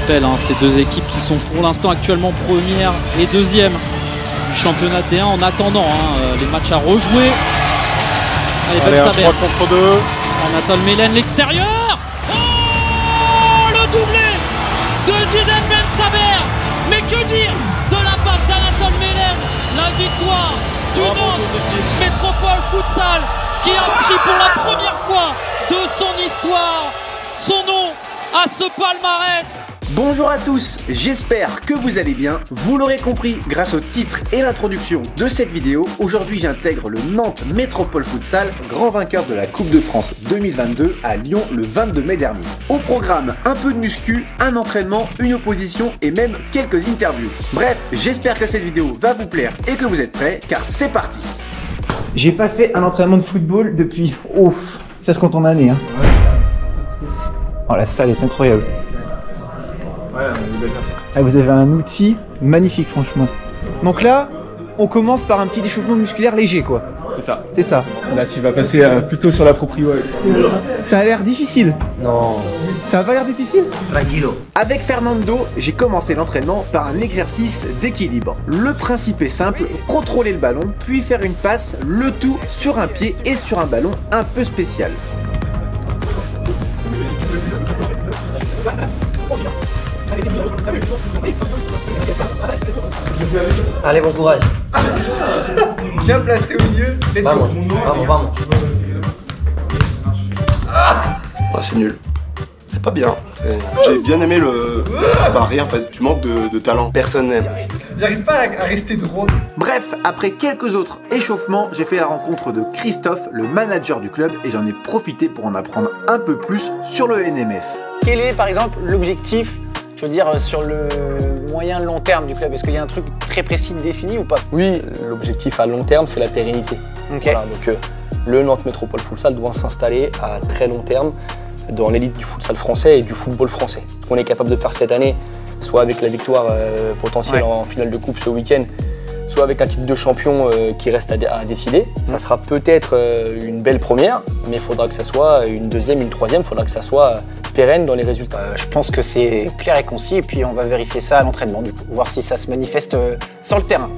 rappelle, hein, ces deux équipes qui sont pour l'instant actuellement première et deuxième du championnat D1 en attendant les matchs à rejouer. Allez, Ben Saber contre 2. Anatole Melen, l'extérieur. Oh, le doublé de Diden Ben Saber. Mais que dire de la passe d'Anatole Melen? La victoire du Nantes Métropole Futsal qui inscrit pour la première fois de son histoire son nom à ce palmarès. Bonjour à tous, j'espère que vous allez bien. Vous l'aurez compris grâce au titre et l'introduction de cette vidéo, aujourd'hui j'intègre le Nantes Métropole Futsal, grand vainqueur de la Coupe de France 2022 à Lyon le 22 mai dernier. Au programme, un peu de muscu, un entraînement, une opposition et même quelques interviews. Bref, j'espère que cette vidéo va vous plaire et que vous êtes prêts, car c'est parti. J'ai pas fait un entraînement de football depuis... Ouf, ça se compte en années. Hein. Oh, la salle est incroyable. Ah, vous avez un outil magnifique, franchement. Donc là, on commence par un petit échauffement musculaire léger, quoi. C'est ça. C'est ça. Là, tu vas passer plutôt sur la proprio. Ça a l'air difficile. Non. Ça a pas l'air difficile? Tranquillo. Avec Fernando, j'ai commencé l'entraînement par un exercice d'équilibre. Le principe est simple, contrôler le ballon, puis faire une passe, le tout sur un pied et sur un ballon un peu spécial. Allez, bon courage. Bien placé au milieu. Vamos, vamos. Ah, c'est nul. C'est pas bien. J'ai bien aimé le... Bah rien en fait, tu manques de talent. Personne n'aime. J'arrive pas à rester droit. Bref, après quelques autres échauffements, j'ai fait la rencontre de Christophe, le manager du club, et j'en ai profité pour en apprendre un peu plus sur le NMF. Quel est par exemple l'objectif, je veux dire, sur le moyen long terme du club? Est-ce qu'il y a un truc très précis défini ou pas? Oui, l'objectif à long terme, c'est la pérennité. Okay. Voilà, donc le Nantes Métropole Futsal doit s'installer à très long terme dans l'élite du futsal français et du football français. On est capable de faire cette année, soit avec la victoire potentielle en finale de coupe ce week-end, soit avec un titre de champion qui reste à décider. Ça sera peut-être une belle première, mais il faudra que ça soit une deuxième, une troisième, il faudra que ça soit pérenne dans les résultats. Je pense que c'est clair et concis, et puis on va vérifier ça à l'entraînement du coup, voir si ça se manifeste sur le terrain.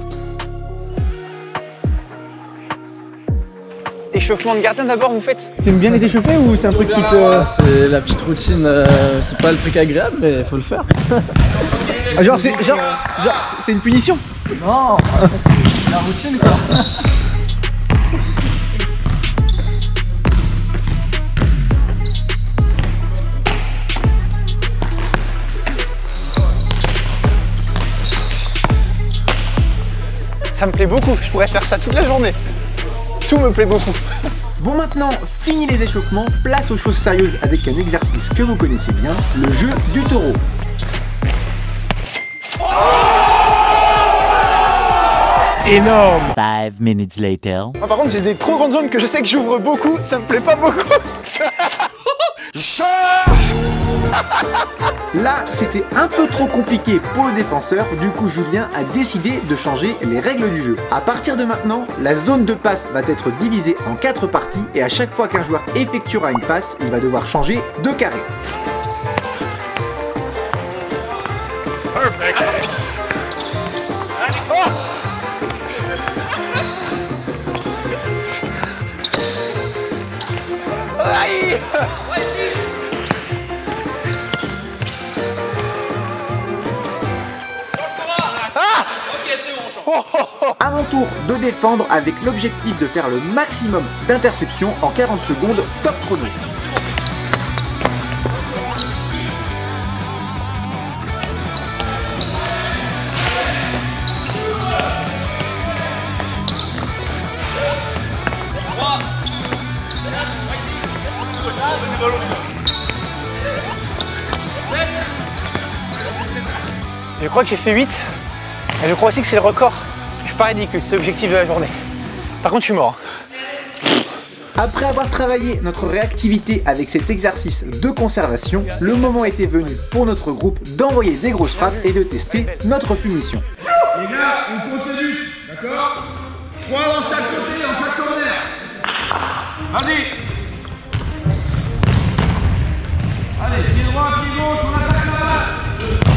Échauffement de gardien d'abord, vous faites? T'aimes bien les échauffer ou c'est un truc qui te... C'est la petite routine, c'est pas le truc agréable, mais il faut le faire. Ah, genre c'est une punition? Non, c'est la routine quoi. Ça me plaît beaucoup, je pourrais faire ça toute la journée. Tout me plaît beaucoup. Bon, maintenant, fini les échauffements, place aux choses sérieuses avec un exercice que vous connaissez bien, le jeu du taureau. Énorme. 5 minutes later. Ah, par contre, j'ai des trop grandes zones que je sais que j'ouvre beaucoup, ça me plaît pas beaucoup. Là, c'était un peu trop compliqué pour le défenseur, du coup Julien a décidé de changer les règles du jeu. À partir de maintenant, la zone de passe va être divisée en 4 parties et à chaque fois qu'un joueur effectuera une passe, il va devoir changer de carré. Aïe! À mon tour de défendre avec l'objectif de faire le maximum d'interceptions en 40 secondes, top chrono. Je crois que j'ai fait 8. Et je crois aussi que c'est le record. Je suis pas ridicule, c'est l'objectif de la journée. Par contre, je suis mort. Après avoir travaillé notre réactivité avec cet exercice de conservation, le moment était venu pour notre groupe d'envoyer des grosses frappes et de tester notre finition. Les gars, on compte les buts, d'accord? 3 dans chaque côté, dans chaque corner. Vas-y. Allez, pied droit, pied gauche, on attaque la balle.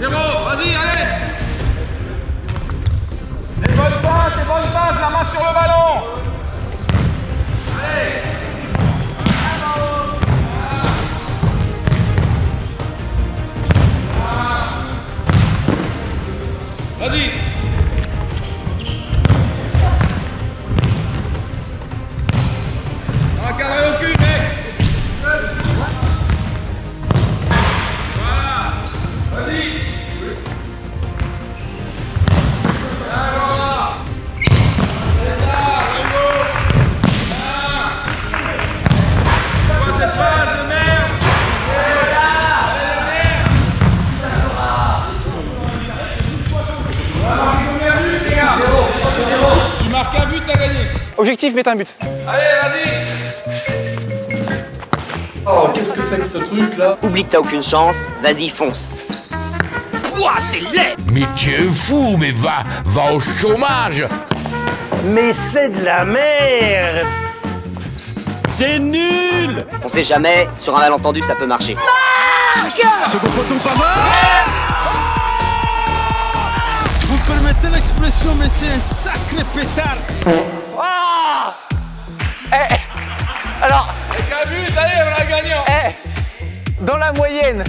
Zéro, vas-y, allez. Les bonnes passes, la main sur le ballon. Allez. Vas-y. Encadré au cul, mec. Voilà. Vas-y. Alors, c'est ça, Hugo. C'est quoi cette balle de merde? Tu marques un but, t'as gagné. Objectif, mettre un but. Allez, vas-y. Oh, qu'est-ce que c'est que ce truc là? Oublie que t'as aucune chance, vas-y, fonce. Ouah, c'est laid! Mais tu es fou, mais va au chômage! Mais c'est de la merde! C'est nul! On sait jamais, sur un malentendu, ça peut marcher. Marc! Second poteau, pas mal! Vous me permettez l'expression, mais c'est un sacré pétard! Ah! Alors... Avec un but, allez, on l'a gagné! Dans la moyenne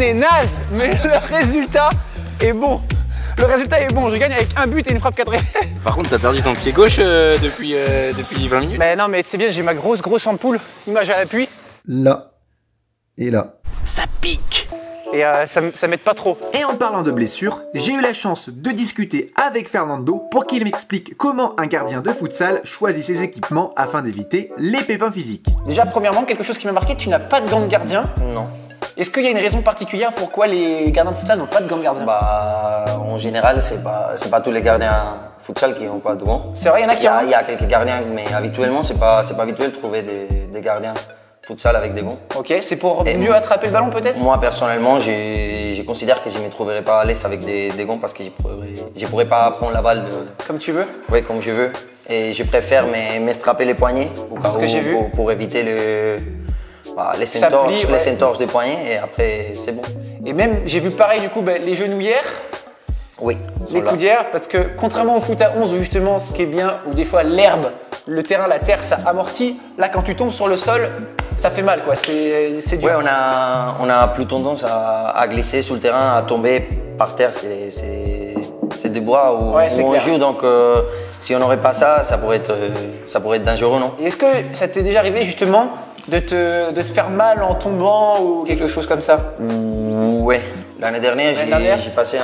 est naze, mais le résultat est bon. Le résultat est bon, je gagne avec un but et une frappe cadrée. Par contre, t'as perdu ton pied gauche depuis 20 minutes. Mais non, mais c'est bien, j'ai ma grosse ampoule, image à l'appui. Là et là. Ça pique! Et ça m'aide pas trop. Et en parlant de blessures, j'ai eu la chance de discuter avec Fernando pour qu'il m'explique comment un gardien de futsal choisit ses équipements afin d'éviter les pépins physiques. Déjà, premièrement, quelque chose qui m'a marqué, tu n'as pas de gants de gardien. Non. Est-ce qu'il y a une raison particulière pourquoi les gardiens de futsal n'ont pas de gants de gardien? Bah, en général, c'est pas tous les gardiens futsal qui n'ont pas de gants. C'est vrai, il y en a qui ont. Il y a quelques gardiens, mais habituellement, c'est pas habituel de trouver des gardiens futsal avec des gants. Ok, c'est pour mieux attraper le ballon peut-être? Moi, personnellement, je considère que je ne me trouverais pas à l'aise avec des gants parce que je pourrais pas prendre la balle comme tu veux? Oui, comme je veux. Et je préfère me strapper les poignets c'est ce que j'ai vu. Pour éviter les centorches des poignets et après c'est bon. Et même, j'ai vu pareil du coup, les genouillères. Oui. Les coudières, parce que contrairement au foot à 11 où justement ce qui est bien, où des fois l'herbe, le terrain, la terre, ça amortit. Là, quand tu tombes sur le sol, ça fait mal quoi, c'est dur. Ouais, on a plus tendance à glisser sur le terrain, à tomber par terre, c'est des bois où on joue, donc si on n'aurait pas ça, ça pourrait être dangereux, non? Est-ce que ça t'est déjà arrivé justement de te faire mal en tombant ou quelque chose comme ça? Ouais. L'année dernière, j'ai passé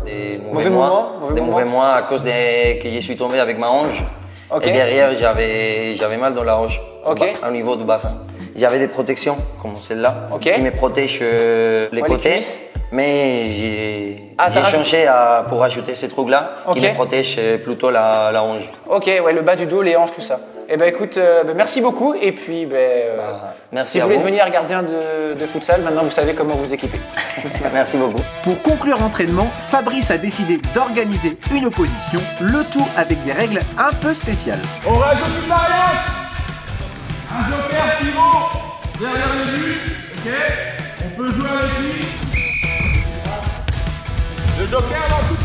des mauvais mois à cause que je suis tombé avec ma hanche. Okay. Et derrière, j'avais mal dans la hanche, au niveau du bassin. J'avais des protections comme celle-là qui me protègent les côtés. Mais j'ai changé pour ajouter ces trucs-là qui me protègent plutôt la hanche. Ok, ouais, le bas du dos, les hanches, tout ça. Eh ben écoute, merci beaucoup et puis merci si vous voulez devenir gardien de futsal, maintenant vous savez comment vous équiper. Merci beaucoup. Pour conclure l'entraînement, Fabrice a décidé d'organiser une opposition, le tout avec des règles un peu spéciales. On rajoute une variante. Un joker pivot derrière le but, ok? On peut jouer avec lui. Le joker dans tout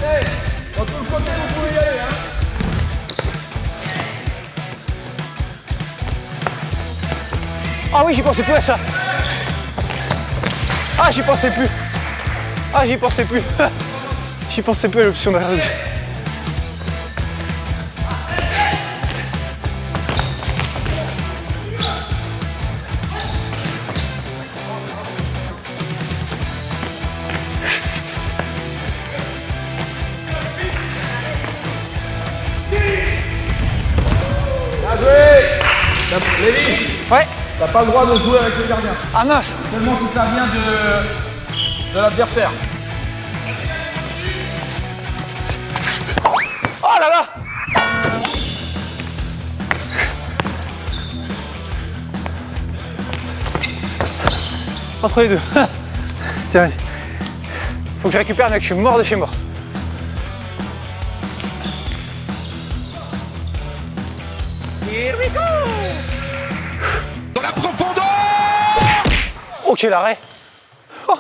le côté, vous pouvez y aller, hein? Ah oui, j'y pensais plus à ça. Ah, j'y pensais plus. J'y pensais plus à l'option derrière le but. Bien joué. Lévi. Ouais. T'as pas le droit de jouer avec le gardien. Ah mince. Seulement si ça vient de l'adversaire. Oh là là. Entre les deux. Tiens, faut que je récupère mec, je suis mort de chez mort. Here we go. Dans la profondeur. Oh quel arrêt. Oh.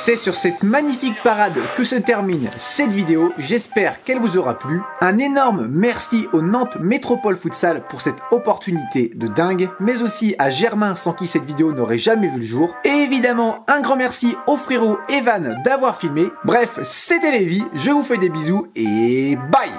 C'est sur cette magnifique parade que se termine cette vidéo, j'espère qu'elle vous aura plu. Un énorme merci au Nantes Métropole Futsal pour cette opportunité de dingue, mais aussi à Germain sans qui cette vidéo n'aurait jamais vu le jour. Et évidemment, un grand merci au frérot Evan d'avoir filmé. Bref, c'était Lévi, je vous fais des bisous et bye.